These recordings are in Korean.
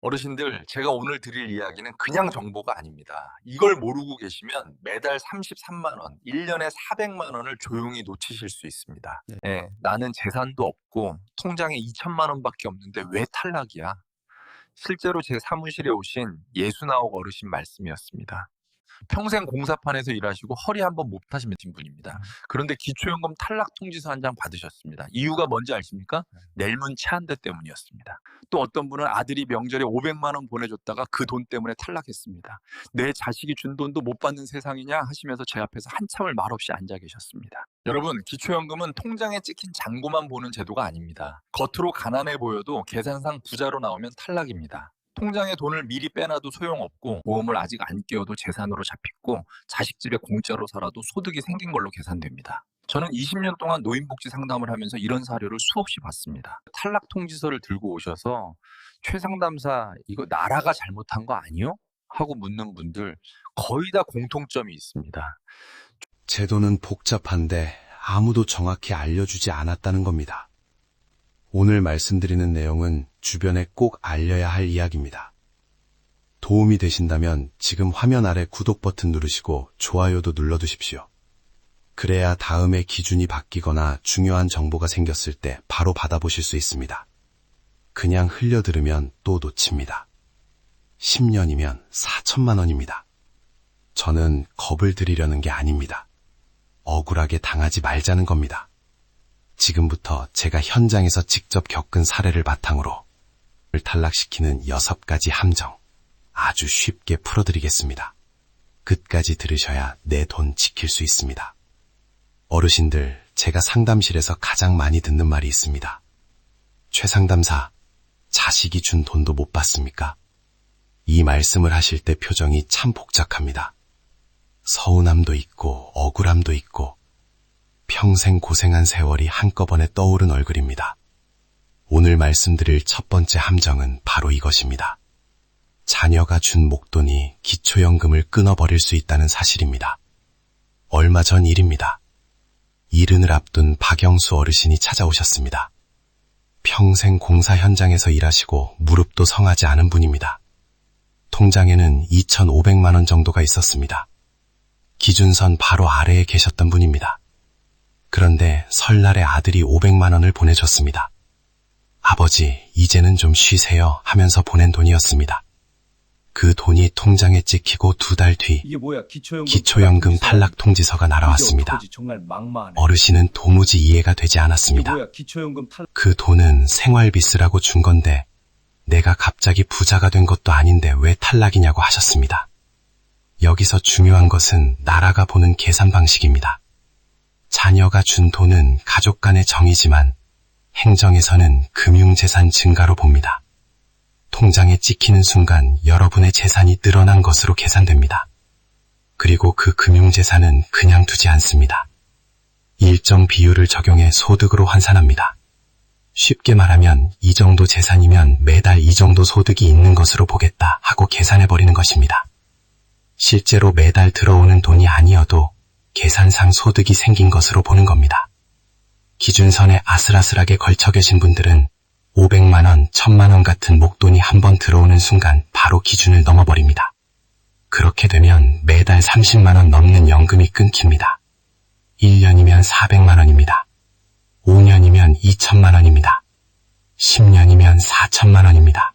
어르신들, 제가 오늘 드릴 이야기는 그냥 정보가 아닙니다. 이걸 모르고 계시면 매달 33만 원, 1년에 400만 원을 조용히 놓치실 수 있습니다. 네. 예, 나는 재산도 없고 통장에 2천만 원밖에 없는데 왜 탈락이야? 실제로 제 사무실에 오신 69 어르신 말씀이었습니다. 평생 공사판에서 일하시고 허리 한번 못 하신 분입니다. 그런데 기초연금 탈락 통지서 한 장 받으셨습니다. 이유가 뭔지 아십니까? 낼문 차 한 대 때문이었습니다. 또 어떤 분은 아들이 명절에 500만 원 보내줬다가 그 돈 때문에 탈락했습니다. 내 자식이 준 돈도 못 받는 세상이냐 하시면서 제 앞에서 한참을 말없이 앉아 계셨습니다. 여러분, 기초연금은 통장에 찍힌 잔고만 보는 제도가 아닙니다. 겉으로 가난해 보여도 계산상 부자로 나오면 탈락입니다. 통장에 돈을 미리 빼놔도 소용없고 보험을 아직 안 끼워도 재산으로 잡히고 자식 집에 공짜로 살아도 소득이 생긴 걸로 계산됩니다. 저는 20년 동안 노인복지 상담을 하면서 이런 사례를 수없이 봤습니다. 탈락 통지서를 들고 오셔서 최 상담사 이거 나라가 잘못한 거 아니요? 하고 묻는 분들 거의 다 공통점이 있습니다. 제도는 복잡한데 아무도 정확히 알려주지 않았다는 겁니다. 오늘 말씀드리는 내용은 주변에 꼭 알려야 할 이야기입니다. 도움이 되신다면 지금 화면 아래 구독 버튼 누르시고 좋아요도 눌러두십시오. 그래야 다음에 기준이 바뀌거나 중요한 정보가 생겼을 때 바로 받아보실 수 있습니다. 그냥 흘려들으면 또 놓칩니다. 10년이면 4천만 원입니다. 저는 겁을 들이려는 게 아닙니다. 억울하게 당하지 말자는 겁니다. 지금부터 제가 현장에서 직접 겪은 사례를 바탕으로 탈락시키는 6가지 함정 아주 쉽게 풀어드리겠습니다. 끝까지 들으셔야 내 돈 지킬 수 있습니다. 어르신들, 제가 상담실에서 가장 많이 듣는 말이 있습니다. 최 상담사, 자식이 준 돈도 못 받습니까? 이 말씀을 하실 때 표정이 참 복잡합니다. 서운함도 있고 억울함도 있고 평생 고생한 세월이 한꺼번에 떠오른 얼굴입니다. 오늘 말씀드릴 첫 번째 함정은 바로 이것입니다. 자녀가 준 목돈이 기초연금을 끊어버릴 수 있다는 사실입니다. 얼마 전 일입니다. 이른을 앞둔 박영수 어르신이 찾아오셨습니다. 평생 공사 현장에서 일하시고 무릎도 성하지 않은 분입니다. 통장에는 2,500만 원 정도가 있었습니다. 기준선 바로 아래에 계셨던 분입니다. 그런데 설날에 아들이 500만 원을 보내줬습니다. 아버지, 이제는 좀 쉬세요 하면서 보낸 돈이었습니다. 그 돈이 통장에 찍히고 2달 뒤 기초연금 탈락 통지서가 날아왔습니다. 어르신은 도무지 이해가 되지 않았습니다. 그 돈은 생활비 쓰라고 준 건데 내가 갑자기 부자가 된 것도 아닌데 왜 탈락이냐고 하셨습니다. 여기서 중요한 것은 나라가 보는 계산 방식입니다. 자녀가 준 돈은 가족 간의 정이지만 행정에서는 금융재산 증가로 봅니다. 통장에 찍히는 순간 여러분의 재산이 늘어난 것으로 계산됩니다. 그리고 그 금융재산은 그냥 두지 않습니다. 일정 비율을 적용해 소득으로 환산합니다. 쉽게 말하면 이 정도 재산이면 매달 이 정도 소득이 있는 것으로 보겠다 하고 계산해버리는 것입니다. 실제로 매달 들어오는 돈이 아니어도 계산상 소득이 생긴 것으로 보는 겁니다. 기준선에 아슬아슬하게 걸쳐 계신 분들은 500만 원, 1000만 원 같은 목돈이 한번 들어오는 순간 바로 기준을 넘어버립니다. 그렇게 되면 매달 30만 원 넘는 연금이 끊깁니다. 1년이면 400만 원입니다. 5년이면 2천만 원입니다. 10년이면 4천만 원입니다.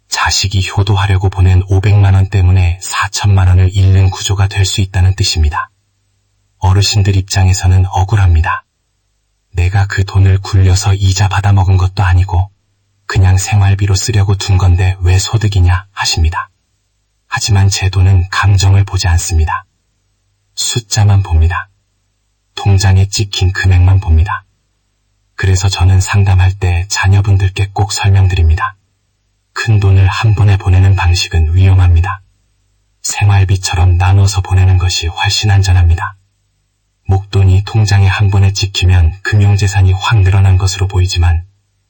자식이 효도하려고 보낸 500만 원 때문에 4천만 원을 잃는 구조가 될 수 있다는 뜻입니다. 어르신들 입장에서는 억울합니다. 내가 그 돈을 굴려서 이자 받아먹은 것도 아니고 그냥 생활비로 쓰려고 둔 건데 왜 소득이냐 하십니다. 하지만 제 돈은 감정을 보지 않습니다. 숫자만 봅니다. 통장에 찍힌 금액만 봅니다. 그래서 저는 상담할 때 자녀분들께 꼭 설명드립니다. 큰 돈을 한 번에 보내는 방식은 위험합니다. 생활비처럼 나눠서 보내는 것이 훨씬 안전합니다. 목돈이 통장에 한 번에 찍히면 금융재산이 확 늘어난 것으로 보이지만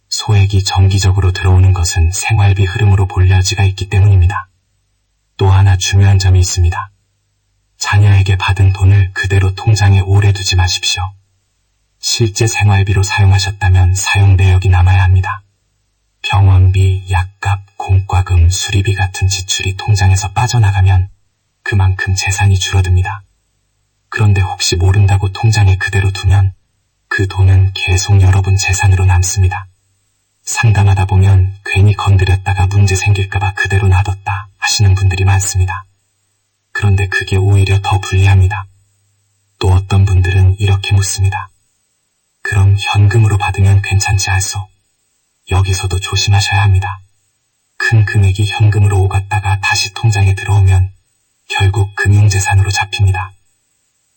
소액이 정기적으로 들어오는 것은 생활비 흐름으로 볼 여지가 있기 때문입니다. 또 하나 중요한 점이 있습니다. 자녀에게 받은 돈을 그대로 통장에 오래 두지 마십시오. 실제 생활비로 사용하셨다면 사용 내역이 남아야 합니다. 병원비, 약값, 공과금, 수리비 같은 지출이 통장에서 빠져나가면 그만큼 재산이 줄어듭니다. 그런데 혹시 모른다고 통장에 그대로 두면 그 돈은 계속 여러분 재산으로 남습니다. 상담하다 보면 괜히 건드렸다가 문제 생길까봐 그대로 놔뒀다 하시는 분들이 많습니다. 그런데 그게 오히려 더 불리합니다. 또 어떤 분들은 이렇게 묻습니다. 그럼 현금으로 받으면 괜찮지 않소? 여기서도 조심하셔야 합니다. 큰 금액이 현금으로 오갔다가 다시 통장에 들어오면 결국 금융재산으로 잡힙니다.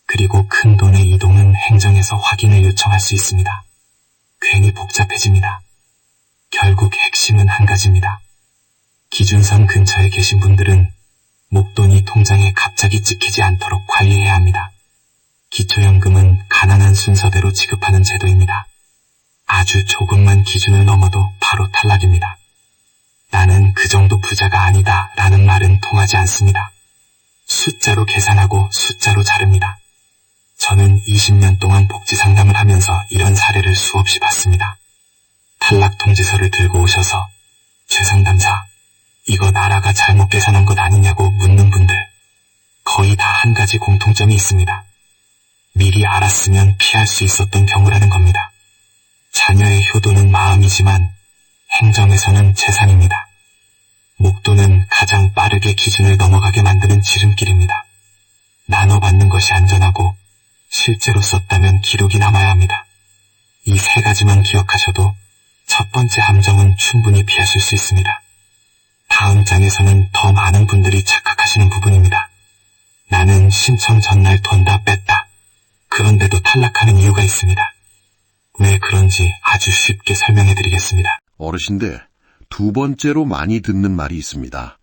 그리고 큰 돈의 이동은 행정에서 확인을 요청할 수 있습니다. 괜히 복잡해집니다. 결국 핵심은 한 가지입니다. 기준선 근처에 계신 분들은 목돈이 통장에 갑자기 찍히지 않도록 관리해야 합니다. 기초연금은 가난한 순서대로 지급하는 제도입니다. 아주 조금만 기준을 넘어도 바로 탈락입니다. 나는 그 정도 부자가 아니다 라는 말은 통하지 않습니다. 숫자로 계산하고 숫자로 자릅니다. 저는 20년 동안 복지 상담을 하면서 이런 사례를 수없이 봤습니다. 탈락 통지서를 들고 오셔서 최 상담사, 이거 나라가 잘못 계산한 것 아니냐고 묻는 분들 거의 다 한 가지 공통점이 있습니다. 미리 알았으면 피할 수 있었던 경우라는 겁니다. 자녀의 효도는 마음이지만 행정에서는 재산입니다. 목돈은 가장 빠르게 기준을 넘어가게 만드는 지름길입니다. 나눠받는 것이 안전하고 실제로 썼다면 기록이 남아야 합니다. 이 세 가지만 기억하셔도 첫 번째 함정은 충분히 피하실 수 있습니다. 다음 장에서는 더 많은 분들이 착각하시는 부분입니다. 나는 신청 전날 돈 다 뺐다. 그런데도 탈락하는 이유가 있습니다. 왜 그런지 아주 쉽게 설명해 드리겠습니다. 어르신들, 두 번째로 많이 듣는 말이 있습니다.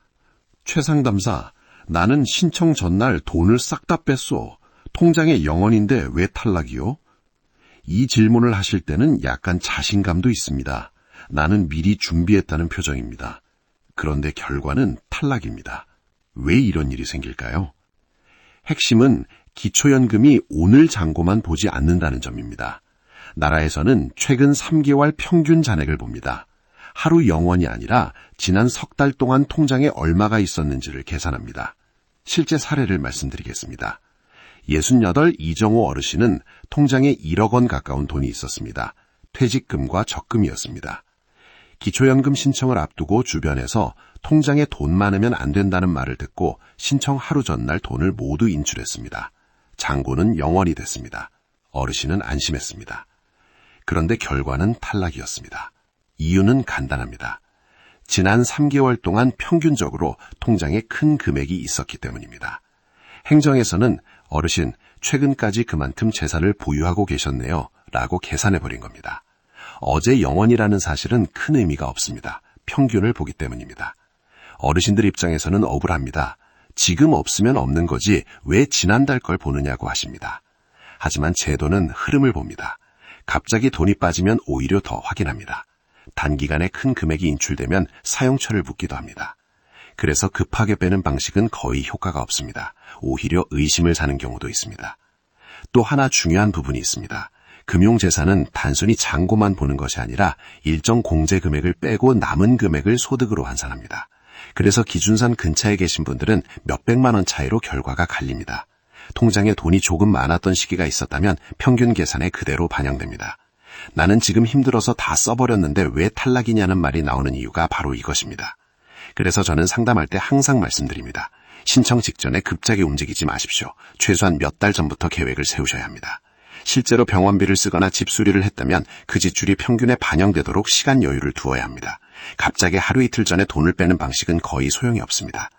최 상담사, 나는 신청 전날 돈을 싹 다 뺐소. 통장에 0원인데 왜 탈락이요? 이 질문을 하실 때는 약간 자신감도 있습니다. 나는 미리 준비했다는 표정입니다. 그런데 결과는 탈락입니다. 왜 이런 일이 생길까요? 핵심은 기초연금이 오늘 잔고만 보지 않는다는 점입니다. 나라에서는 최근 3개월 평균 잔액을 봅니다. 하루 0원이 아니라 지난 석 달 동안 통장에 얼마가 있었는지를 계산합니다. 실제 사례를 말씀드리겠습니다. 68 이정호 어르신은 통장에 1억 원 가까운 돈이 있었습니다. 퇴직금과 적금이었습니다. 기초연금 신청을 앞두고 주변에서 통장에 돈 많으면 안 된다는 말을 듣고 신청 하루 전날 돈을 모두 인출했습니다. 잔고는 0원이 됐습니다. 어르신은 안심했습니다. 그런데 결과는 탈락이었습니다. 이유는 간단합니다. 지난 3개월 동안 평균적으로 통장에 큰 금액이 있었기 때문입니다. 행정에서는 어르신, 최근까지 그만큼 재산을 보유하고 계셨네요 라고 계산해버린 겁니다. 어제 0원이라는 사실은 큰 의미가 없습니다. 평균을 보기 때문입니다. 어르신들 입장에서는 억울합니다. 지금 없으면 없는 거지 왜 지난달 걸 보느냐고 하십니다. 하지만 제도는 흐름을 봅니다. 갑자기 돈이 빠지면 오히려 더 확인합니다. 단기간에 큰 금액이 인출되면 사용처를 묻기도 합니다. 그래서 급하게 빼는 방식은 거의 효과가 없습니다. 오히려 의심을 사는 경우도 있습니다. 또 하나 중요한 부분이 있습니다. 금융재산은 단순히 잔고만 보는 것이 아니라 일정 공제 금액을 빼고 남은 금액을 소득으로 환산합니다. 그래서 기준선 근처에 계신 분들은 몇백만 원 차이로 결과가 갈립니다. 통장에 돈이 조금 많았던 시기가 있었다면 평균 계산에 그대로 반영됩니다. 나는 지금 힘들어서 다 써버렸는데 왜 탈락이냐는 말이 나오는 이유가 바로 이것입니다. 그래서 저는 상담할 때 항상 말씀드립니다. 신청 직전에 급하게 움직이지 마십시오. 최소한 몇 달 전부터 계획을 세우셔야 합니다. 실제로 병원비를 쓰거나 집수리를 했다면 그 지출이 평균에 반영되도록 시간 여유를 두어야 합니다. 갑자기 하루 이틀 전에 돈을 빼는 방식은 거의 소용이 없습니다.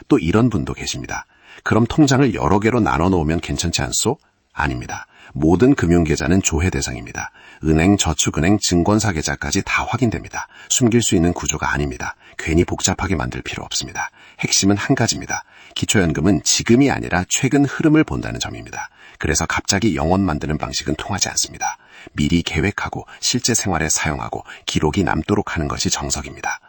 또 이런 분도 계십니다. 그럼 통장을 여러 개로 나눠 놓으면 괜찮지 않소? 아닙니다. 모든 금융계좌는 조회 대상입니다. 은행, 저축은행, 증권사 계좌까지 다 확인됩니다. 숨길 수 있는 구조가 아닙니다. 괜히 복잡하게 만들 필요 없습니다. 핵심은 한 가지입니다. 기초연금은 지금이 아니라 최근 흐름을 본다는 점입니다. 그래서 갑자기 0원 만드는 방식은 통하지 않습니다. 미리 계획하고 실제 생활에 사용하고 기록이 남도록 하는 것이 정석입니다.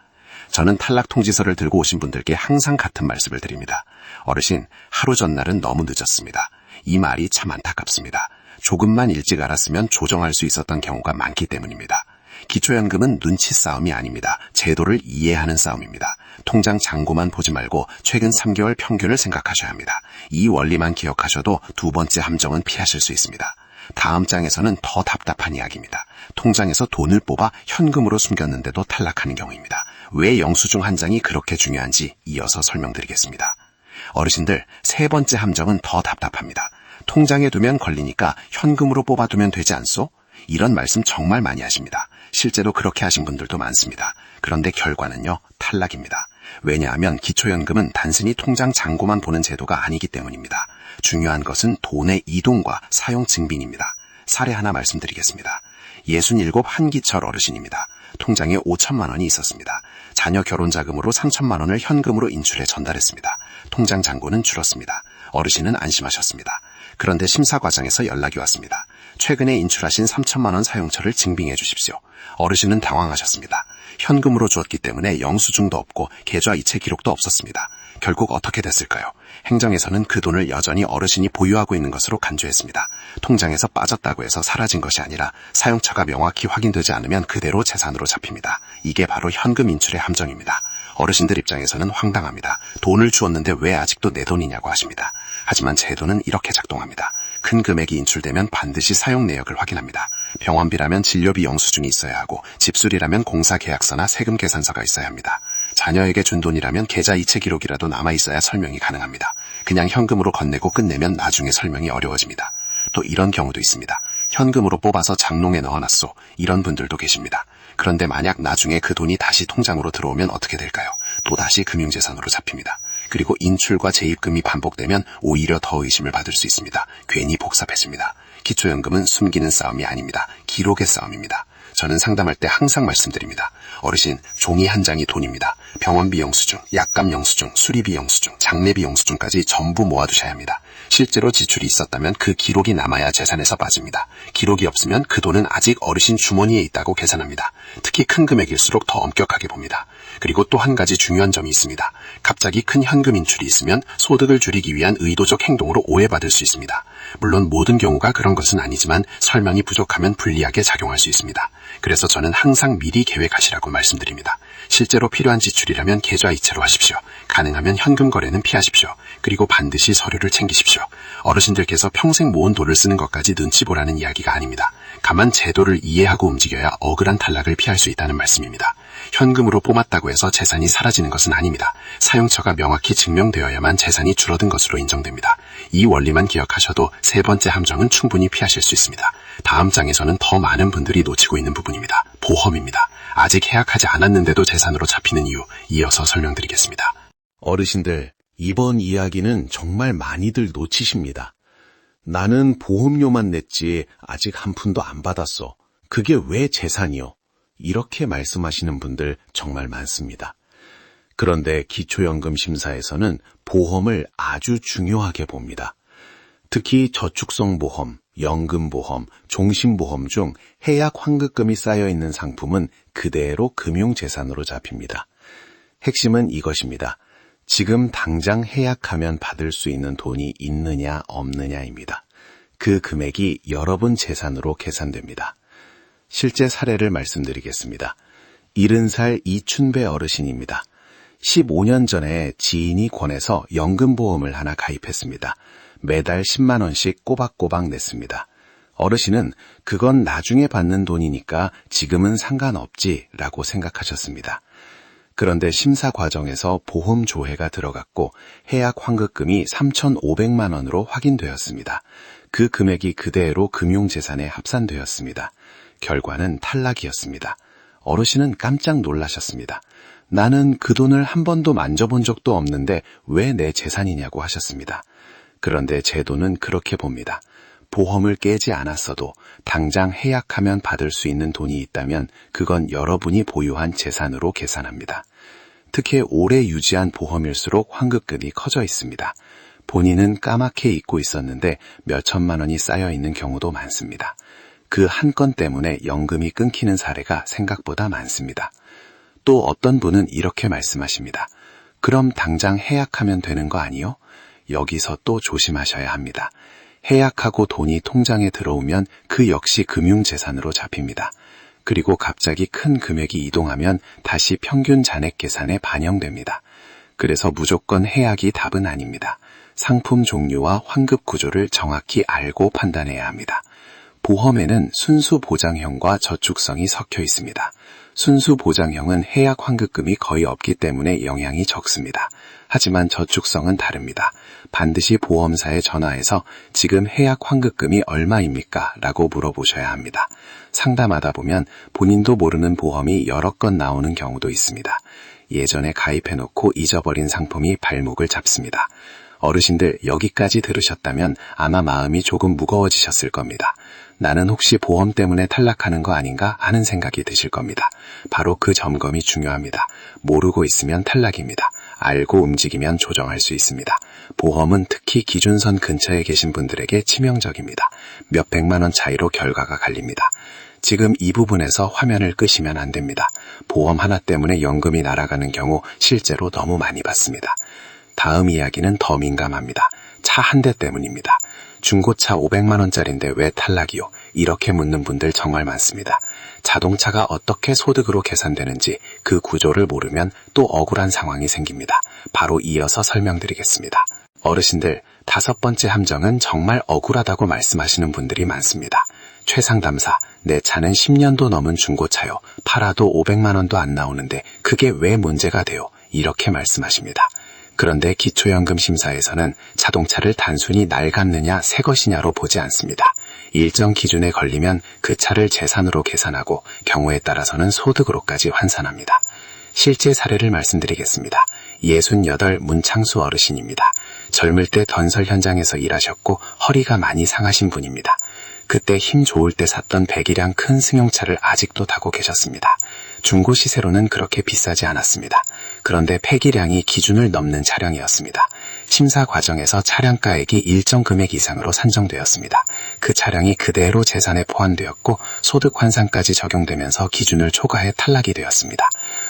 저는 탈락 통지서를 들고 오신 분들께 항상 같은 말씀을 드립니다. 어르신, 하루 전날은 너무 늦었습니다. 이 말이 참 안타깝습니다. 조금만 일찍 알았으면 조정할 수 있었던 경우가 많기 때문입니다. 기초연금은 눈치 싸움이 아닙니다. 제도를 이해하는 싸움입니다. 통장 잔고만 보지 말고 최근 3개월 평균을 생각하셔야 합니다. 이 원리만 기억하셔도 두 번째 함정은 피하실 수 있습니다. 다음 장에서는 더 답답한 이야기입니다. 통장에서 돈을 뽑아 현금으로 숨겼는데도 탈락하는 경우입니다. 왜 영수증 한 장이 그렇게 중요한지 이어서 설명드리겠습니다. 어르신들, 세 번째 함정은 더 답답합니다. 통장에 두면 걸리니까 현금으로 뽑아두면 되지 않소? 이런 말씀 정말 많이 하십니다. 실제로 그렇게 하신 분들도 많습니다. 그런데 결과는요, 탈락입니다. 왜냐하면 기초연금은 단순히 통장 잔고만 보는 제도가 아니기 때문입니다. 중요한 것은 돈의 이동과 사용 증빙입니다. 사례 하나 말씀드리겠습니다. 67 한기철 어르신입니다. 통장에 5천만 원이 있었습니다. 자녀 결혼 자금으로 3천만 원을 현금으로 인출해 전달했습니다. 통장 잔고는 줄었습니다. 어르신은 안심하셨습니다. 그런데 심사 과정에서 연락이 왔습니다. 최근에 인출하신 3천만 원 사용처를 증빙해 주십시오. 어르신은 당황하셨습니다. 현금으로 주었기 때문에 영수증도 없고 계좌 이체 기록도 없었습니다. 결국 어떻게 됐을까요? 행정에서는 그 돈을 여전히 어르신이 보유하고 있는 것으로 간주했습니다. 통장에서 빠졌다고 해서 사라진 것이 아니라 사용처가 명확히 확인되지 않으면 그대로 재산으로 잡힙니다. 이게 바로 현금 인출의 함정입니다. 어르신들 입장에서는 황당합니다. 돈을 주었는데 왜 아직도 내 돈이냐고 하십니다. 하지만 제도는 이렇게 작동합니다. 큰 금액이 인출되면 반드시 사용 내역을 확인합니다. 병원비라면 진료비 영수증이 있어야 하고 집수리라면 공사계약서나 세금 계산서가 있어야 합니다. 자녀에게 준 돈이라면 계좌 이체 기록이라도 남아있어야 설명이 가능합니다. 그냥 현금으로 건네고 끝내면 나중에 설명이 어려워집니다. 또 이런 경우도 있습니다. 현금으로 뽑아서 장롱에 넣어놨소. 이런 분들도 계십니다. 그런데 만약 나중에 그 돈이 다시 통장으로 들어오면 어떻게 될까요? 또다시 금융재산으로 잡힙니다. 그리고 인출과 재입금이 반복되면 오히려 더 의심을 받을 수 있습니다. 괜히 복잡해집니다. 기초연금은 숨기는 싸움이 아닙니다. 기록의 싸움입니다. 저는 상담할 때 항상 말씀드립니다. 어르신, 종이 한 장이 돈입니다. 병원비 영수증, 약값 영수증, 수리비 영수증, 장례비 영수증까지 전부 모아두셔야 합니다. 실제로 지출이 있었다면 그 기록이 남아야 재산에서 빠집니다. 기록이 없으면 그 돈은 아직 어르신 주머니에 있다고 계산합니다. 특히 큰 금액일수록 더 엄격하게 봅니다. 그리고 또 한 가지 중요한 점이 있습니다. 갑자기 큰 현금 인출이 있으면 소득을 줄이기 위한 의도적 행동으로 오해받을 수 있습니다. 물론 모든 경우가 그런 것은 아니지만 설명이 부족하면 불리하게 작용할 수 있습니다. 그래서 저는 항상 미리 계획하시라고 말씀드립니다. 실제로 필요한 지출이라면 계좌 이체로 하십시오. 가능하면 현금 거래는 피하십시오. 그리고 반드시 서류를 챙기십시오. 어르신들께서 평생 모은 돈을 쓰는 것까지 눈치 보라는 이야기가 아닙니다. 다만 제도를 이해하고 움직여야 억울한 탈락을 피할 수 있다는 말씀입니다. 현금으로 뽑았다고 해서 재산이 사라지는 것은 아닙니다. 사용처가 명확히 증명되어야만 재산이 줄어든 것으로 인정됩니다. 이 원리만 기억하셔도 세 번째 함정은 충분히 피하실 수 있습니다. 다음 장에서는 더 많은 분들이 놓치고 있는 부분입니다. 보험입니다. 아직 계약하지 않았는데도 재산으로 잡히는 이유, 이어서 설명드리겠습니다. 어르신들, 이번 이야기는 정말 많이들 놓치십니다. 나는 보험료만 냈지 아직 한 푼도 안 받았어. 그게 왜 재산이요? 이렇게 말씀하시는 분들 정말 많습니다. 그런데 기초연금 심사에서는 보험을 아주 중요하게 봅니다. 특히 저축성보험, 연금보험, 종신보험 중 해약 환급금이 쌓여있는 상품은 그대로 금융재산으로 잡힙니다. 핵심은 이것입니다. 지금 당장 해약하면 받을 수 있는 돈이 있느냐 없느냐입니다. 그 금액이 여러분 재산으로 계산됩니다. 실제 사례를 말씀드리겠습니다. 70살 이춘배 어르신입니다. 15년 전에 지인이 권해서 연금보험을 하나 가입했습니다. 매달 10만 원씩 꼬박꼬박 냈습니다. 어르신은 그건 나중에 받는 돈이니까 지금은 상관없지라고 생각하셨습니다. 그런데 심사 과정에서 보험 조회가 들어갔고 해약 환급금이 3,500만 원으로 확인되었습니다. 그 금액이 그대로 금융재산에 합산되었습니다. 결과는 탈락이었습니다. 어르신은 깜짝 놀라셨습니다. 나는 그 돈을 한 번도 만져본 적도 없는데 왜 내 재산이냐고 하셨습니다. 그런데 제도는 그렇게 봅니다. 보험을 깨지 않았어도 당장 해약하면 받을 수 있는 돈이 있다면 그건 여러분이 보유한 재산으로 계산합니다. 특히 오래 유지한 보험일수록 환급금이 커져 있습니다. 본인은 까맣게 잊고 있었는데 몇 천만 원이 쌓여 있는 경우도 많습니다. 그 한 건 때문에 연금이 끊기는 사례가 생각보다 많습니다. 또 어떤 분은 이렇게 말씀하십니다. 그럼 당장 해약하면 되는 거 아니요? 여기서 또 조심하셔야 합니다. 해약하고 돈이 통장에 들어오면 그 역시 금융재산으로 잡힙니다. 그리고 갑자기 큰 금액이 이동하면 다시 평균 잔액 계산에 반영됩니다. 그래서 무조건 해약이 답은 아닙니다. 상품 종류와 환급 구조를 정확히 알고 판단해야 합니다. 보험에는 순수 보장형과 저축성이 섞여 있습니다. 순수 보장형은 해약 환급금이 거의 없기 때문에 영향이 적습니다. 하지만 저축성은 다릅니다. 반드시 보험사에 전화해서 지금 해약 환급금이 얼마입니까? 라고 물어보셔야 합니다. 상담하다 보면 본인도 모르는 보험이 여러 건 나오는 경우도 있습니다. 예전에 가입해놓고 잊어버린 상품이 발목을 잡습니다. 어르신들 여기까지 들으셨다면 아마 마음이 조금 무거워지셨을 겁니다. 나는 혹시 보험 때문에 탈락하는 거 아닌가 하는 생각이 드실 겁니다. 바로 그 점검이 중요합니다. 모르고 있으면 탈락입니다. 알고 움직이면 조정할 수 있습니다. 보험은 특히 기준선 근처에 계신 분들에게 치명적입니다. 몇 백만 원 차이로 결과가 갈립니다. 지금 이 부분에서 화면을 끄시면 안 됩니다. 보험 하나 때문에 연금이 날아가는 경우 실제로 너무 많이 봤습니다. 다음 이야기는 더 민감합니다. 차 한 대 때문입니다. 중고차 500만 원짜리인데 왜 탈락이요? 이렇게 묻는 분들 정말 많습니다. 자동차가 어떻게 소득으로 계산되는지 그 구조를 모르면 또 억울한 상황이 생깁니다. 바로 이어서 설명드리겠습니다. 어르신들, 5번째 함정은 정말 억울하다고 말씀하시는 분들이 많습니다. 최 상담사, 내 차는 10년도 넘은 중고차요. 팔아도 500만 원도 안 나오는데 그게 왜 문제가 돼요? 이렇게 말씀하십니다. 그런데 기초연금 심사에서는 자동차를 단순히 낡았느냐 새 것이냐로 보지 않습니다. 일정 기준에 걸리면 그 차를 재산으로 계산하고 경우에 따라서는 소득으로까지 환산합니다. 실제 사례를 말씀드리겠습니다. 68 문창수 어르신입니다. 젊을 때 건설 현장에서 일하셨고 허리가 많이 상하신 분입니다. 그때 힘 좋을 때 샀던 배기량 큰 승용차를 아직도 타고 계셨습니다. 중고 시세로는 그렇게 비싸지 않았습니다. 그런데 폐기량이 기준을 넘는 차량이었습니다. 심사 과정에서 차량가액이 일정 금액 이상으로 산정되었습니다. 그 차량이 그대로 재산에 포함되었고 소득 환산까지 적용되면서 기준을 초과해 탈락이 되었습니다.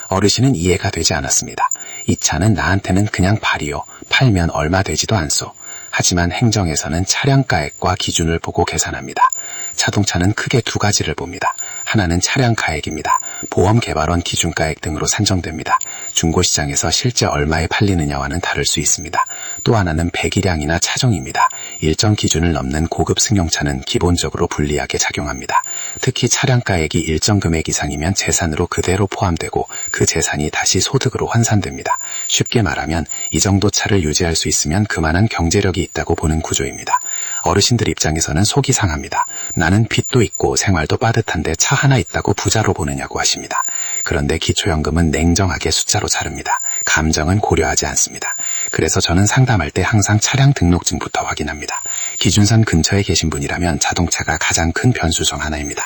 어르신은 이해가 되지 않았습니다. 이 차는 나한테는 그냥 발이요. 팔면 얼마 되지도 않소. 하지만 행정에서는 차량가액과 기준을 보고 계산합니다. 자동차는 크게 두 가지를 봅니다. 하나는 차량가액입니다. 보험개발원 기준가액 등으로 산정됩니다. 중고시장에서 실제 얼마에 팔리느냐와는 다를 수 있습니다. 또 하나는 배기량이나 차종입니다. 일정 기준을 넘는 고급 승용차는 기본적으로 불리하게 작용합니다. 특히 차량가액이 일정 금액 이상이면 재산으로 그대로 포함되고 그 재산이 다시 소득으로 환산됩니다. 쉽게 말하면 이 정도 차를 유지할 수 있으면 그만한 경제력이 있다고 보는 구조입니다. 어르신들 입장에서는 속이 상합니다. 나는 빚도 있고 생활도 빠듯한데 차 하나 있다고 부자로 보느냐고 하십니다. 그런데 기초연금은 냉정하게 숫자로 자릅니다. 감정은 고려하지 않습니다. 그래서 저는 상담할 때 항상 차량 등록증부터 확인합니다. 기준선 근처에 계신 분이라면 자동차가 가장 큰 변수 중 하나입니다.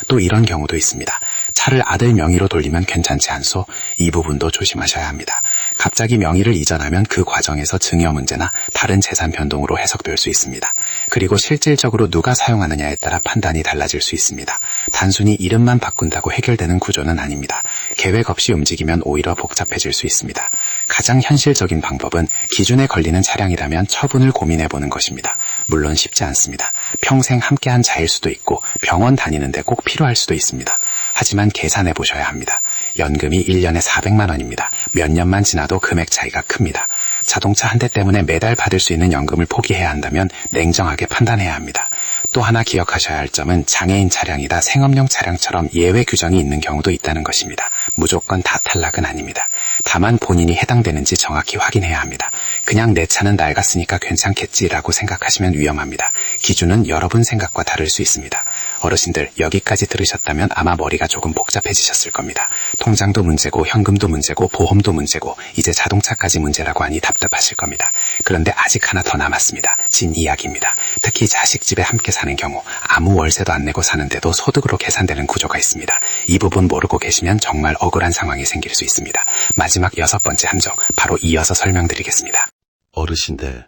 또 이런 경우도 있습니다. 차를 아들 명의로 돌리면 괜찮지 않소? 이 부분도 조심하셔야 합니다. 갑자기 명의를 이전하면 그 과정에서 증여 문제나 다른 재산 변동으로 해석될 수 있습니다. 그리고 실질적으로 누가 사용하느냐에 따라 판단이 달라질 수 있습니다. 단순히 이름만 바꾼다고 해결되는 구조는 아닙니다. 계획 없이 움직이면 오히려 복잡해질 수 있습니다. 가장 현실적인 방법은 기준에 걸리는 차량이라면 처분을 고민해보는 것입니다. 물론 쉽지 않습니다. 평생 함께한 자일 수도 있고 병원 다니는데 꼭 필요할 수도 있습니다. 하지만 계산해 보셔야 합니다. 연금이 1년에 400만 원입니다. 몇 년만 지나도 금액 차이가 큽니다. 자동차 한 대 때문에 매달 받을 수 있는 연금을 포기해야 한다면 냉정하게 판단해야 합니다. 또 하나 기억하셔야 할 점은 장애인 차량이다 생업용 차량처럼 예외 규정이 있는 경우도 있다는 것입니다. 무조건 다 탈락은 아닙니다. 다만 본인이 해당되는지 정확히 확인해야 합니다. 그냥 내 차는 낡았으니까 괜찮겠지라고 생각하시면 위험합니다. 기준은 여러분 생각과 다를 수 있습니다. 어르신들 여기까지 들으셨다면 아마 머리가 조금 복잡해지셨을 겁니다. 통장도 문제고 현금도 문제고 보험도 문제고 이제 자동차까지 문제라고 하니 답답하실 겁니다. 그런데 아직 하나 더 남았습니다. 진 이야기입니다. 특히 자식 집에 함께 사는 경우 아무 월세도 안 내고 사는데도 소득으로 계산되는 구조가 있습니다. 이 부분 모르고 계시면 정말 억울한 상황이 생길 수 있습니다. 마지막 6번째 함정 바로 이어서 설명드리겠습니다. 어르신들,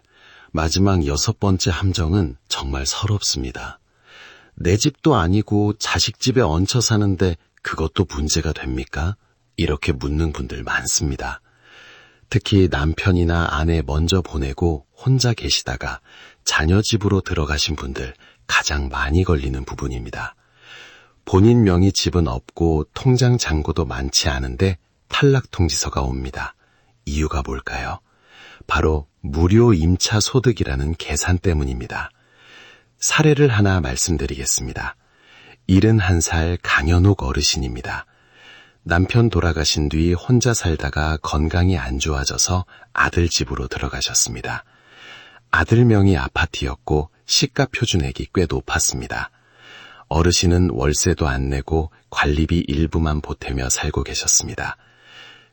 마지막 6번째 함정은 정말 서럽습니다. 내 집도 아니고 자식 집에 얹혀 사는데 그것도 문제가 됩니까? 이렇게 묻는 분들 많습니다. 특히 남편이나 아내 먼저 보내고 혼자 계시다가 자녀 집으로 들어가신 분들 가장 많이 걸리는 부분입니다. 본인 명의 집은 없고 통장 잔고도 많지 않은데 탈락 통지서가 옵니다. 이유가 뭘까요? 바로 무료 임차 소득이라는 계산 때문입니다. 사례를 하나 말씀드리겠습니다. 71살 강현욱 어르신입니다. 남편 돌아가신 뒤 혼자 살다가 건강이 안 좋아져서 아들 집으로 들어가셨습니다. 아들 명의 아파트였고 시가 표준액이 꽤 높았습니다. 어르신은 월세도 안 내고 관리비 일부만 보태며 살고 계셨습니다.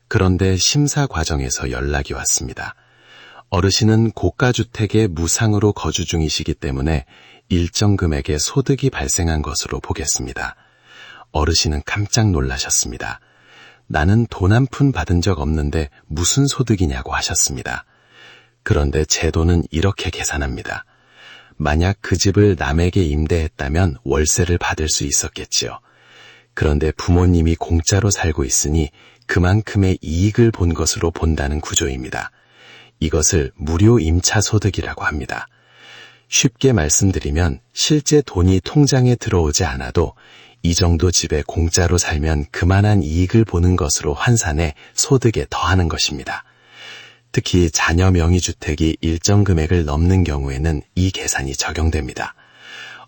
그런데 심사 과정에서 연락이 왔습니다. 어르신은 고가주택에 무상으로 거주 중이시기 때문에 일정 금액의 소득이 발생한 것으로 보겠습니다. 어르신은 깜짝 놀라셨습니다. 나는 돈 한 푼 받은 적 없는데 무슨 소득이냐고 하셨습니다. 그런데 제도는 이렇게 계산합니다. 만약 그 집을 남에게 임대했다면 월세를 받을 수 있었겠지요. 그런데 부모님이 공짜로 살고 있으니 그만큼의 이익을 본 것으로 본다는 구조입니다. 이것을 무료 임차 소득이라고 합니다. 쉽게 말씀드리면 실제 돈이 통장에 들어오지 않아도 이 정도 집에 공짜로 살면 그만한 이익을 보는 것으로 환산해 소득에 더하는 것입니다. 특히 자녀 명의주택이 일정 금액을 넘는 경우에는 이 계산이 적용됩니다.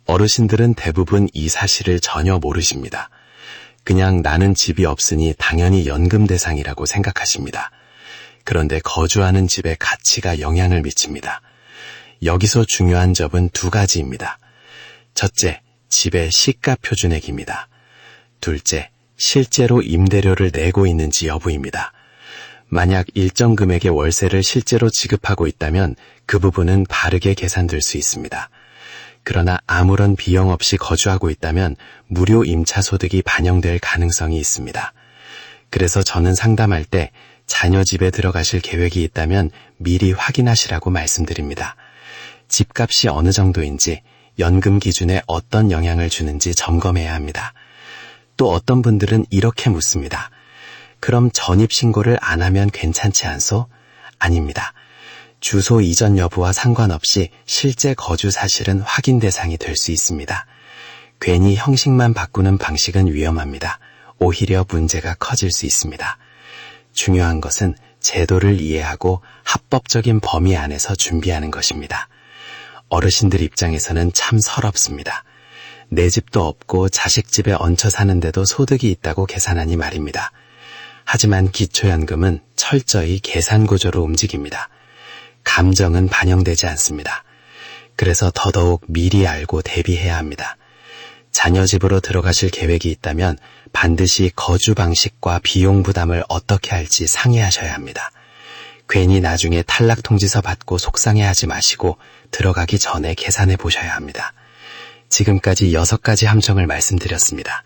어르신들은 대부분 이 사실을 전혀 모르십니다. 그냥 나는 집이 없으니 당연히 연금 대상이라고 생각하십니다. 그런데 거주하는 집의 가치가 영향을 미칩니다. 여기서 중요한 점은 두 가지입니다. 첫째, 집의 시가 표준액입니다. 둘째, 실제로 임대료를 내고 있는지 여부입니다. 만약 일정 금액의 월세를 실제로 지급하고 있다면 그 부분은 바르게 계산될 수 있습니다. 그러나 아무런 비용 없이 거주하고 있다면 무료 임차 소득이 반영될 가능성이 있습니다. 그래서 저는 상담할 때 자녀 집에 들어가실 계획이 있다면 미리 확인하시라고 말씀드립니다. 집값이 어느 정도인지, 연금 기준에 어떤 영향을 주는지 점검해야 합니다. 또 어떤 분들은 이렇게 묻습니다. 그럼 전입신고를 안 하면 괜찮지 않소? 아닙니다. 주소 이전 여부와 상관없이 실제 거주 사실은 확인 대상이 될 수 있습니다. 괜히 형식만 바꾸는 방식은 위험합니다. 오히려 문제가 커질 수 있습니다. 중요한 것은 제도를 이해하고 합법적인 범위 안에서 준비하는 것입니다. 어르신들 입장에서는 참 서럽습니다. 내 집도 없고 자식 집에 얹혀 사는데도 소득이 있다고 계산하니 말입니다. 하지만 기초연금은 철저히 계산 구조로 움직입니다. 감정은 반영되지 않습니다. 그래서 더더욱 미리 알고 대비해야 합니다. 자녀 집으로 들어가실 계획이 있다면 반드시 거주 방식과 비용 부담을 어떻게 할지 상의하셔야 합니다. 괜히 나중에 탈락 통지서 받고 속상해하지 마시고 들어가기 전에 계산해 보셔야 합니다. 지금까지 6가지 함정을 말씀드렸습니다.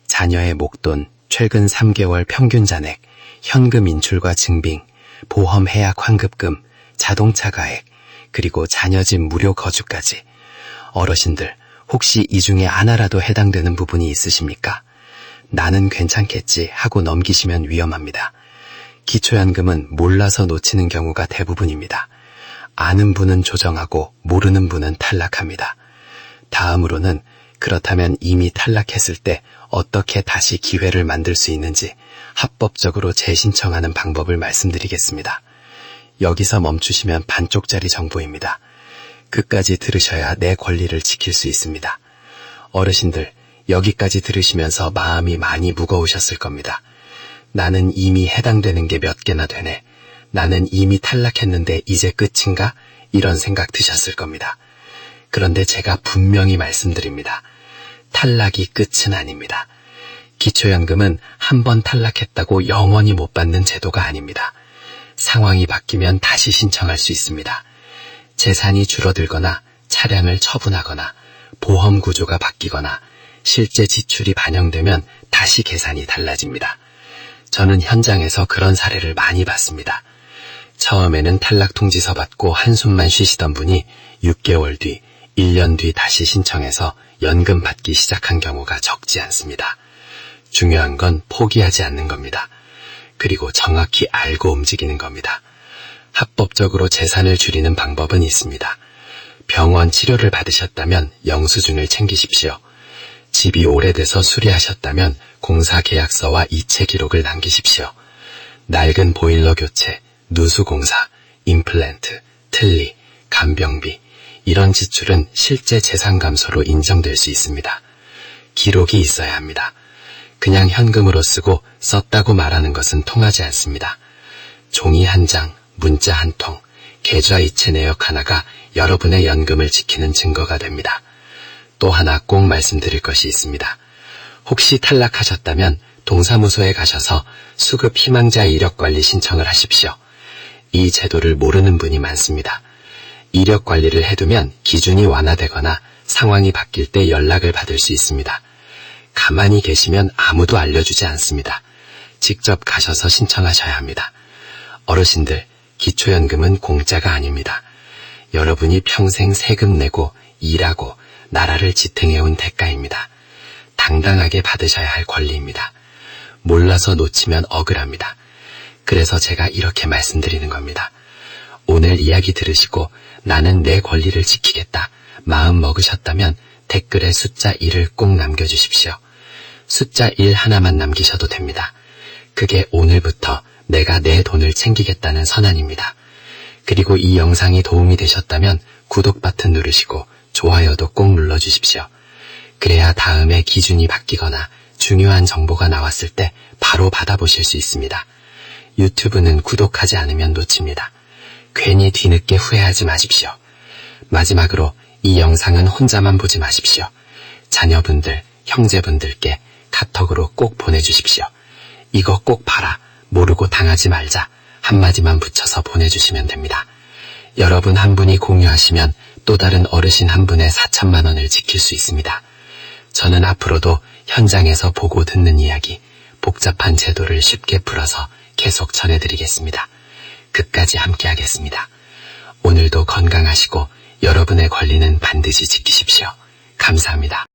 자녀의 목돈, 최근 3개월 평균 잔액, 현금 인출과 증빙, 보험 해약 환급금, 자동차 가액, 그리고 자녀 집 무료 거주까지. 어르신들, 혹시 이 중에 하나라도 해당되는 부분이 있으십니까? 나는 괜찮겠지 하고 넘기시면 위험합니다. 기초연금은 몰라서 놓치는 경우가 대부분입니다. 아는 분은 조정하고 모르는 분은 탈락합니다. 다음으로는 그렇다면 이미 탈락했을 때 어떻게 다시 기회를 만들 수 있는지 합법적으로 재신청하는 방법을 말씀드리겠습니다. 여기서 멈추시면 반쪽짜리 정보입니다. 끝까지 들으셔야 내 권리를 지킬 수 있습니다. 어르신들, 여기까지 들으시면서 마음이 많이 무거우셨을 겁니다. 나는 이미 해당되는 게 몇 개나 되네. 나는 이미 탈락했는데 이제 끝인가? 이런 생각 드셨을 겁니다. 그런데 제가 분명히 말씀드립니다. 탈락이 끝은 아닙니다. 기초연금은 한 번 탈락했다고 영원히 못 받는 제도가 아닙니다. 상황이 바뀌면 다시 신청할 수 있습니다. 재산이 줄어들거나 차량을 처분하거나 보험 구조가 바뀌거나 실제 지출이 반영되면 다시 계산이 달라집니다. 저는 현장에서 그런 사례를 많이 봤습니다. 처음에는 탈락 통지서 받고 한숨만 쉬시던 분이 6개월 뒤, 1년 뒤 다시 신청해서 연금 받기 시작한 경우가 적지 않습니다. 중요한 건 포기하지 않는 겁니다. 그리고 정확히 알고 움직이는 겁니다. 합법적으로 재산을 줄이는 방법은 있습니다. 병원 치료를 받으셨다면 영수증을 챙기십시오. 집이 오래돼서 수리하셨다면 공사 계약서와 이체 기록을 남기십시오. 낡은 보일러 교체, 누수공사, 임플란트, 틀니, 간병비, 이런 지출은 실제 재산 감소로 인정될 수 있습니다. 기록이 있어야 합니다. 그냥 현금으로 쓰고 썼다고 말하는 것은 통하지 않습니다. 종이 한 장, 문자 한 통, 계좌 이체 내역 하나가 여러분의 연금을 지키는 증거가 됩니다. 또 하나 꼭 말씀드릴 것이 있습니다. 혹시 탈락하셨다면 동사무소에 가셔서 수급 희망자 이력관리 신청을 하십시오. 이 제도를 모르는 분이 많습니다. 이력관리를 해두면 기준이 완화되거나 상황이 바뀔 때 연락을 받을 수 있습니다. 가만히 계시면 아무도 알려주지 않습니다. 직접 가셔서 신청하셔야 합니다. 어르신들, 기초연금은 공짜가 아닙니다. 여러분이 평생 세금 내고 일하고 나라를 지탱해온 대가입니다. 당당하게 받으셔야 할 권리입니다. 몰라서 놓치면 억울합니다. 그래서 제가 이렇게 말씀드리는 겁니다. 오늘 이야기 들으시고 나는 내 권리를 지키겠다 마음 먹으셨다면 댓글에 숫자 1을 꼭 남겨주십시오. 숫자 1 하나만 남기셔도 됩니다. 그게 오늘부터 내가 내 돈을 챙기겠다는 선언입니다. 그리고 이 영상이 도움이 되셨다면 구독 버튼 누르시고 좋아요도 꼭 눌러주십시오. 그래야 다음에 기준이 바뀌거나 중요한 정보가 나왔을 때 바로 받아보실 수 있습니다. 유튜브는 구독하지 않으면 놓칩니다. 괜히 뒤늦게 후회하지 마십시오. 마지막으로 이 영상은 혼자만 보지 마십시오. 자녀분들, 형제분들께 카톡으로 꼭 보내주십시오. 이거 꼭 봐라, 모르고 당하지 말자 한마디만 붙여서 보내주시면 됩니다. 여러분 한 분이 공유하시면 또 다른 어르신 한 분의 4천만 원을 지킬 수 있습니다. 저는 앞으로도 현장에서 보고 듣는 이야기, 복잡한 제도를 쉽게 풀어서 계속 전해드리겠습니다. 끝까지 함께하겠습니다. 오늘도 건강하시고 여러분의 권리는 반드시 지키십시오. 감사합니다.